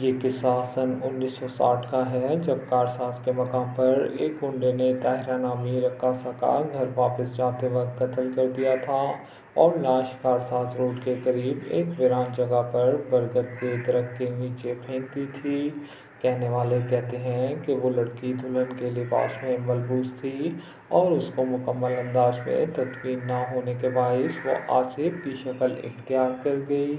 یہ قصہ سن 1960 کا ہے، جب کارساز کے مقام پر ایک گنڈے نے طاہرہ نامی رقاصہ کا گھر واپس جاتے وقت قتل کر دیا تھا اور لاش کارساز روڈ کے قریب ایک ویران جگہ پر برگد کے درخت کے نیچے پھینک دی تھی۔ کہنے والے کہتے ہیں کہ وہ لڑکی دلہن کے لباس میں ملبوس تھی اور اس کو مکمل انداز میں تدفین نہ ہونے کے باعث وہ آسیب کی شکل اختیار کر گئی۔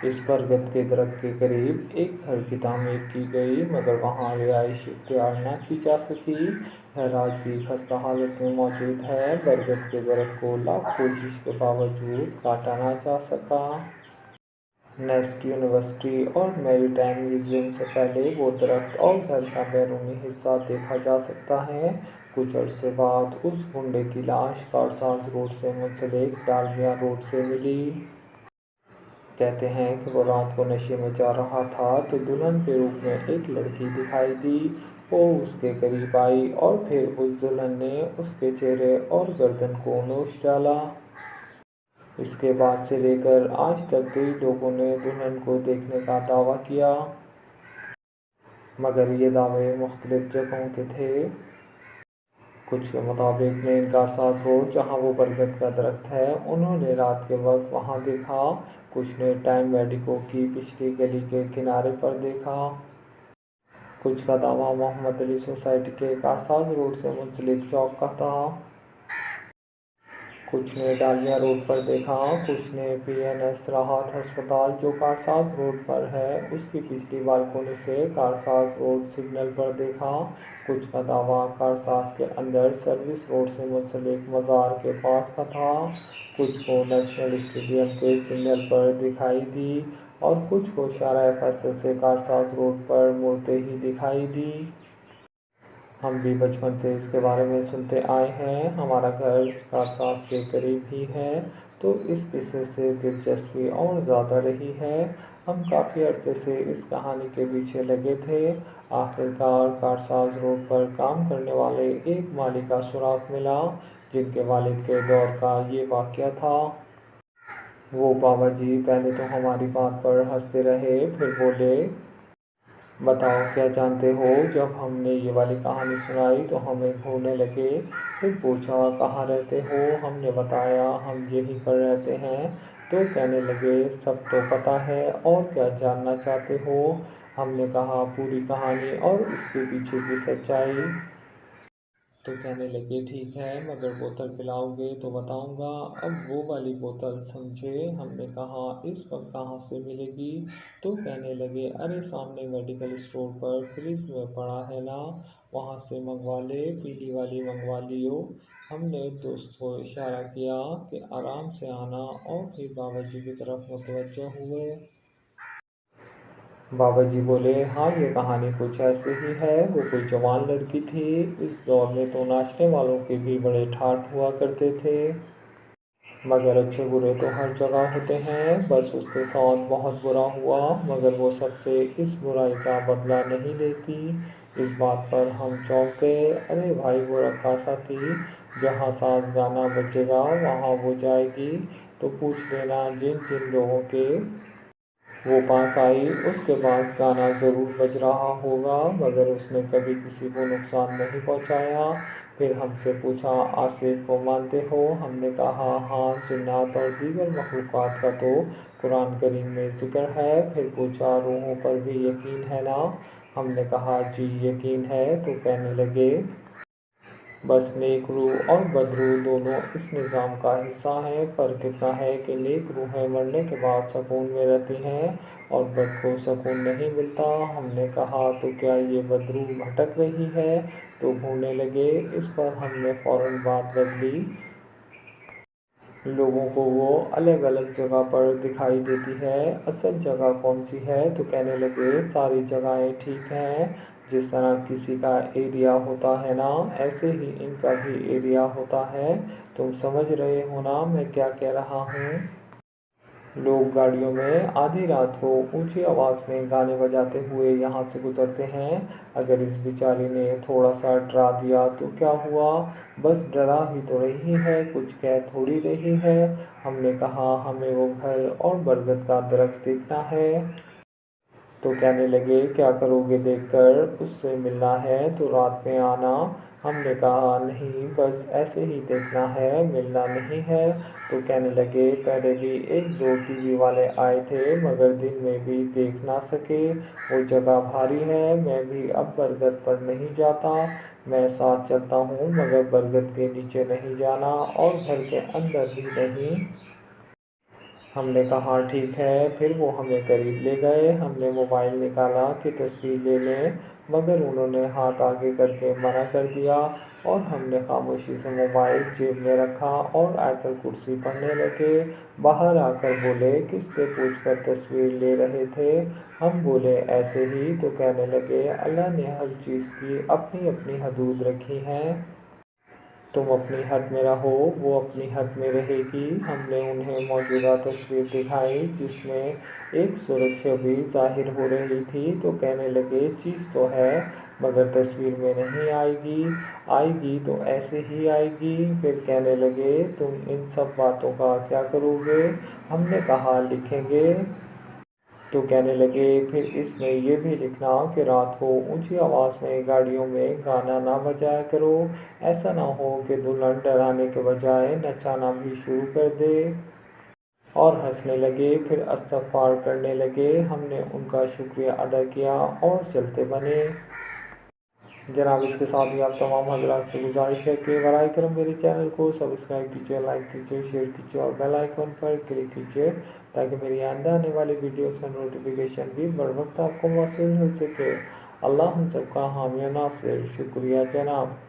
اس برگد کے درخت کے قریب ایک گھر کی تعمیر کی گئی، مگر وہاں رہائش اختیار نہ کی جا سکی۔ گھر آج بھی خستہ حالت میں موجود ہے۔ برگد کے درخت کو لاکھ کوشش کے باوجود کاٹا نہ جا سکا۔ نیسٹ یونیورسٹی اور میری ٹائم میوزیم سے پہلے وہ درخت اور گھر کا بیرونی حصہ دیکھا جا سکتا ہے۔ کچھ عرصے بعد اس گنڈے کی لاش کارساز روڈ سے منسلک ڈالمیا روڈ سے ملی۔ کہتے ہیں کہ وہ رات کو نشے میں جا رہا تھا تو دلہن کے روپ میں ایک لڑکی دکھائی دی۔ وہ اس کے قریب آئی اور پھر اس دلہن نے اس کے چہرے اور گردن کو نوچ ڈالا۔ اس کے بعد سے لے کر آج تک کئی لوگوں نے دلہن کو دیکھنے کا دعویٰ کیا، مگر یہ دعوے مختلف جگہوں کے تھے۔ کچھ کے مطابق مین کارساز روڈ جہاں وہ برگد کا درخت ہے انہوں نے رات کے وقت وہاں دیکھا، کچھ نے ٹائم ویڈیکو کی پچھلی گلی کے کنارے پر دیکھا۔ کچھ کا دعویٰ محمد علی سوسائٹی کے کارساز روڈ سے منسلک چوک کا تھا۔ کچھ نے ڈالمیا روڈ پر دیکھا، کچھ نے پی این ایس راحت ہسپتال جو کارساز روڈ پر ہے اس کی پچھلی بالکونی سے کارساز روڈ سگنل پر دیکھا۔ کچھ کا دعویٰ کارساز کے اندر سروس روڈ سے منسلک مزار کے پاس کا تھا۔ کچھ کو نیشنل اسٹیڈیم کے سگنل پر دکھائی دی اور کچھ کو شارع فیصل سے کارساز روڈ پر مڑتے ہی دکھائی دی۔ ہم بھی بچپن سے اس کے بارے میں سنتے آئے ہیں۔ ہمارا گھر کارساز کے قریب ہی ہے، تو اس قصے سے دلچسپی اور زیادہ رہی ہے۔ ہم کافی عرصے سے اس کہانی کے پیچھے لگے تھے۔ آخر کار کارساز روڈ پر کام کرنے والے ایک مالی کا سراغ ملا، جن کے والد کے دور کا یہ واقعہ تھا۔ وہ بابا جی پہلے تو ہماری بات پر ہنستے رہے، پھر بولے، بتاؤ کیا جانتے ہو؟ جب ہم نے یہ والی کہانی سنائی تو ہمیں گھورنے لگے۔ پھر پوچھا کہاں رہتے ہو؟ ہم نے بتایا ہم یہیں پر رہتے ہیں۔ تو کہنے لگے سب تو پتہ ہے، اور کیا جاننا چاہتے ہو؟ ہم نے کہا پوری کہانی اور اس کے پیچھے کی سچائی۔ تو کہنے لگے ٹھیک ہے، مگر بوتل پلاؤ گے تو بتاؤں گا۔ اب وہ والی بوتل سمجھے۔ ہم نے کہا اس وقت کہاں سے ملے گی؟ تو کہنے لگے ارے سامنے میڈیکل اسٹور پر فریج میں پڑا ہے نا، وہاں سے منگوا لے، پیلی والی منگوا لیو۔ ہم نے دوست کو اشارہ کیا کہ آرام سے آنا اور پھر بابا جی کی طرف متوجہ ہوئے۔ بابا جی بولے ہاں یہ کہانی کچھ ایسے ہی ہے۔ وہ کوئی جوان لڑکی تھی۔ اس دور میں تو ناچنے والوں کے بھی بڑے ٹھاٹ ہوا کرتے تھے، مگر اچھے برے تو ہر جگہ ہوتے ہیں۔ بس اس کے ساتھ بہت برا ہوا، مگر وہ سب سے اس برائی کا بدلہ نہیں لیتی۔ اس بات پر ہم چونک گئے۔ ارے بھائی وہ رقاصہ تھی، جہاں ساز گانا بجے گا وہاں وہ جائے گی، تو پوچھ لینا جن جن لوگوں کے وہ پاس آئی اس کے پاس گانا ضرور بج رہا ہوگا، مگر اس نے کبھی کسی کو نقصان نہیں پہنچایا۔ پھر ہم سے پوچھا آصف کو مانتے ہو؟ ہم نے کہا ہاں، جنات اور دیگر مخلوقات کا تو قرآن کریم میں ذکر ہے۔ پھر پوچھا روحوں پر بھی یقین ہے نا؟ ہم نے کہا جی یقین ہے۔ تو کہنے لگے بس نیک روح اور بد روح دونوں اس نظام کا حصہ ہیں۔ فرق اتنا ہے کہ نیک روحیں مرنے کے بعد سکون میں رہتی ہیں اور بد کو سکون نہیں ملتا۔ ہم نے کہا تو کیا یہ بد روح بھٹک رہی ہے؟ تو گھورنے لگے۔ اس پر ہم نے فوراً بات بدلی، لوگوں کو وہ الگ الگ جگہ پر دکھائی دیتی ہے، اصل جگہ کون سی ہے؟ تو کہنے لگے ساری جگہیں ٹھیک ہیں، جس طرح کسی کا ایریا ہوتا ہے نا، ایسے ہی ان کا بھی ایریا ہوتا ہے۔ تم سمجھ رہے ہو نا میں کیا کہہ رہا ہوں؟ لوگ گاڑیوں میں آدھی رات کو اونچی آواز میں گانے بجاتے ہوئے یہاں سے گزرتے ہیں۔ اگر اس بیچاری نے تھوڑا سا ڈرا دیا تو کیا ہوا؟ بس ڈرا ہی تو رہی ہے، کچھ کہہ تھوڑی رہی ہے۔ ہم نے کہا ہمیں وہ گھر اور برگد کا درخت دیکھنا ہے۔ تو کہنے لگے کیا کرو گے دیکھ کر، اس سے ملنا ہے تو رات میں آنا۔ ہم نے کہا نہیں، بس ایسے ہی دیکھنا ہے، ملنا نہیں ہے۔ تو کہنے لگے پہلے بھی ایک دو ٹی وی والے آئے تھے مگر دن میں بھی دیکھ نہ سکے، وہ جگہ بھاری ہے، میں بھی اب برگد پر نہیں جاتا، میں ساتھ چلتا ہوں مگر برگد کے نیچے نہیں جانا اور گھر کے اندر بھی نہیں۔ ہم نے کہا ٹھیک ہے، پھر وہ ہمیں قریب لے گئے، ہم نے موبائل نکالا کہ تصویر لے لیں مگر انہوں نے ہاتھ آگے کر کے منع کر دیا اور ہم نے خاموشی سے موبائل جیب میں رکھا اور آیت الکرسی پڑھنے لگے۔ باہر آ کر بولے کس سے پوچھ کر تصویر لے رہے تھے؟ ہم بولے ایسے ہی۔ تو کہنے لگے اللہ نے ہر چیز کی اپنی اپنی حدود رکھی ہیں، تم اپنی حد میں رہو، وہ اپنی حد میں رہے گی۔ ہم نے انہیں موجودہ تصویر دکھائی جس میں ایک سرخ چھوی ظاہر ہو رہی تھی، تو کہنے لگے چیز تو ہے مگر تصویر میں نہیں آئے گی، آئے گی تو ایسے ہی آئے گی۔ پھر کہنے لگے تم ان سب باتوں کا کیا کرو گے؟ ہم نے کہا لکھیں گے۔ تو کہنے لگے پھر اس میں یہ بھی لکھنا کہ رات کو اونچی آواز میں گاڑیوں میں گانا نہ بجایا کرو، ایسا نہ ہو کہ دلہن ڈرانے کے بجائے نچانا بھی شروع کر دے۔ اور ہنسنے لگے، پھر استغفار کرنے لگے۔ ہم نے ان کا شکریہ ادا کیا اور چلتے بنے۔ جناب اس کے ساتھ ہی آپ تمام حضرات سے گزارش ہے کہ براہ کرم میرے چینل کو سبسکرائب کیجیے، لائک کیجیے، شیئر کیجیے اور بیل آئیکن پر کلک کیجیے تاکہ میری آئندہ آنے والی ویڈیوز کا نوٹیفیکیشن بھی بر وقت آپ کو موصول ہو سکے۔ اللہ ہم سب کا حامی و ناصر۔ شکریہ جناب۔